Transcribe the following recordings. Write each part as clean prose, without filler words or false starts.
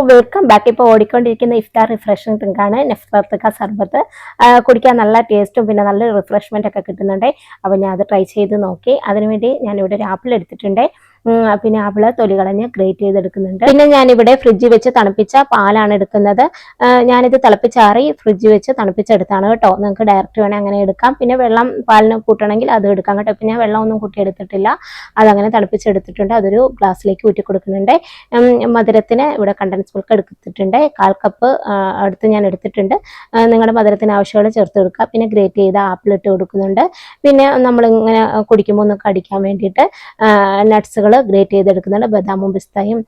Welcome back. ഇപ്പോൾ ഓടിക്കൊണ്ടിരിക്കുന്ന ഇഫ്താർ refreshing ഡ്രിങ്കാണ് നെഫ്രത്തുക സർബത്ത്. കുടിക്കാൻ നല്ല ടേസ്റ്റും പിന്നെ നല്ല റിഫ്രഷ്മെൻ്റ് ഒക്കെ കിട്ടുന്നുണ്ട്. അപ്പോൾ ഞാൻ അത് ട്രൈ ചെയ്ത് നോക്കി. അതിനുവേണ്ടി ഞാനിവിടെ ഒരു ആപ്പിൾ എടുത്തിട്ടുണ്ട്. പിന്നെ ആപ്പിള് തൊലി കളഞ്ഞ് ഗ്രേറ്റ് ചെയ്തെടുക്കുന്നുണ്ട്. പിന്നെ ഞാനിവിടെ ഫ്രിഡ്ജിൽ വെച്ച് തണുപ്പിച്ച പാലാണ് എടുക്കുന്നത്. ഞാനിത് തിളപ്പിച്ചാറി ഫ്രിഡ്ജിൽ വെച്ച് തണുപ്പിച്ചെടുത്താണ് കേട്ടോ. നിങ്ങൾക്ക് ഡയറക്റ്റ് വേണേൽ അങ്ങനെ എടുക്കാം. പിന്നെ വെള്ളം പാലിന് കൂട്ടണമെങ്കിൽ അത് എടുക്കാം കേട്ടോ. പിന്നെ വെള്ളം ഒന്നും കൂട്ടിയെടുത്തിട്ടില്ല, അതങ്ങനെ തണുപ്പിച്ചെടുത്തിട്ടുണ്ട്. അതൊരു ഗ്ലാസ്സിലേക്ക് ഊറ്റി കൊടുക്കുന്നുണ്ട്. മധുരത്തിന് ഇവിടെ കണ്ടൻസ് മിൽക്ക് എടുത്തിട്ടുണ്ട്. 1/4 കപ്പ് അടുത്ത് ഞാൻ എടുത്തിട്ടുണ്ട്. നിങ്ങളുടെ മധുരത്തിന് ആവശ്യമുള്ള ചേർത്ത് കൊടുക്കുക. പിന്നെ ഗ്രേറ്റ് ചെയ്ത ആപ്പിൾ ഇട്ട് കൊടുക്കുന്നുണ്ട്. പിന്നെ നമ്മളിങ്ങനെ കുടിക്കുമ്പോൾ ഒന്ന് കടിക്കാൻ വേണ്ടിയിട്ട് നട്ട്സുകൾ ഗ്രേറ്റ് ചെയ്തെടുക്കുന്നുണ്ട്. ബദാമും പിസ്തയും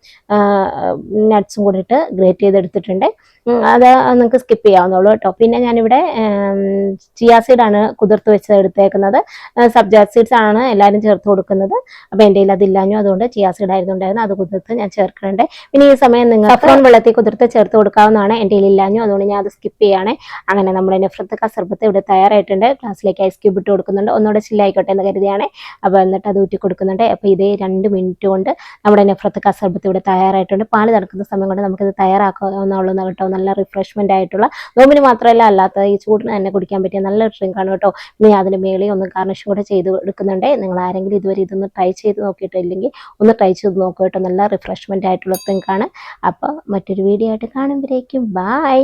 നട്ട്സും കൂടിയിട്ട് ഗ്രേറ്റ് ചെയ്തെടുത്തിട്ടുണ്ട്. അത് നിങ്ങൾക്ക് സ്കിപ്പ് ചെയ്യാവുന്നുള്ളൂ കേട്ടോ. പിന്നെ ഞാനിവിടെ ചിയാ സീഡാണ് കുതിർത്ത് വെച്ച് എടുത്തേക്കുന്നത്. സബ്ജാ സീഡ്സ് ആണ് എല്ലാവരും ചേർത്ത് കൊടുക്കുന്നത്. അപ്പോൾ എൻ്റെ കയ്യിൽ അതില്ലാഞ്ഞു, അതുകൊണ്ട് ചിയാ സീഡ് ആയിരുന്നുണ്ടായിരുന്നു, അത് കുതിർത്ത് ഞാൻ ചേർക്കുന്നുണ്ട്. പിന്നെ ഈ സമയം നിങ്ങൾ സഫ്രോൺ വെള്ളത്തിൽ കുതിർത്ത് ചേർത്ത് കൊടുക്കാവുന്നതാണ്. എൻ്റെ കയ്യിൽ ഇല്ലാഞ്ഞു, അതുകൊണ്ട് ഞാൻ അത് സ്കിപ്പ് ചെയ്യാണ്. അങ്ങനെ നമ്മുടെ നെഫ്രത്തുക സർബത്ത് ഇവിടെ തയ്യാറായിട്ടുണ്ട്. ഗ്ലാസ്സിലേക്ക് ഐസ് ക്യൂബ് ഇട്ട് കൊടുക്കുന്നുണ്ട്, ഒന്നുകൂടെ ചില്ലായിക്കോട്ടെ എന്ന് കരുതിയാണ്. അപ്പോൾ എന്നിട്ട് അത് ഊറ്റി കൊടുക്കുന്നുണ്ട്. അപ്പോൾ ഇതേ 2 മിനിറ്റ് കൊണ്ട് നമ്മുടെ നെഫ്രത്തുക സർബത്ത് ഇവിടെ തയ്യാറായിട്ടുണ്ട്. പാല് നടക്കുന്ന സമയം കൊണ്ട് നമുക്കിത് തയ്യാറാക്കാവുന്നുള്ളൂ കേട്ടോ. നല്ല റിഫ്രഷ്മെൻ്റ് ആയിട്ടുള്ള, നോമ്പിന് മാത്രമല്ല അല്ലാത്ത ഈ ചൂടിന് തന്നെ കുടിക്കാൻ പറ്റിയ നല്ല ഡ്രിങ്കാണ് കേട്ടോ. ഇനി അതിന് മേളിൽ ഒന്ന് ഗാർണിഷും കൂടെ ചെയ്ത് എടുക്കുന്നുണ്ട്. നിങ്ങൾ ആരെങ്കിലും ഇതുവരെ ഇതൊന്ന് ട്രൈ ചെയ്ത് നോക്കിയിട്ടില്ലെങ്കിൽ ഒന്ന് ട്രൈ ചെയ്ത് നോക്കുക കേട്ടോ. നല്ല റിഫ്രഷ്മെൻ്റ് ആയിട്ടുള്ള ഡ്രിങ്കാണ്. അപ്പോൾ മറ്റൊരു വീഡിയോ ആയിട്ട് കാണുമ്പോഴേക്കും ബൈ.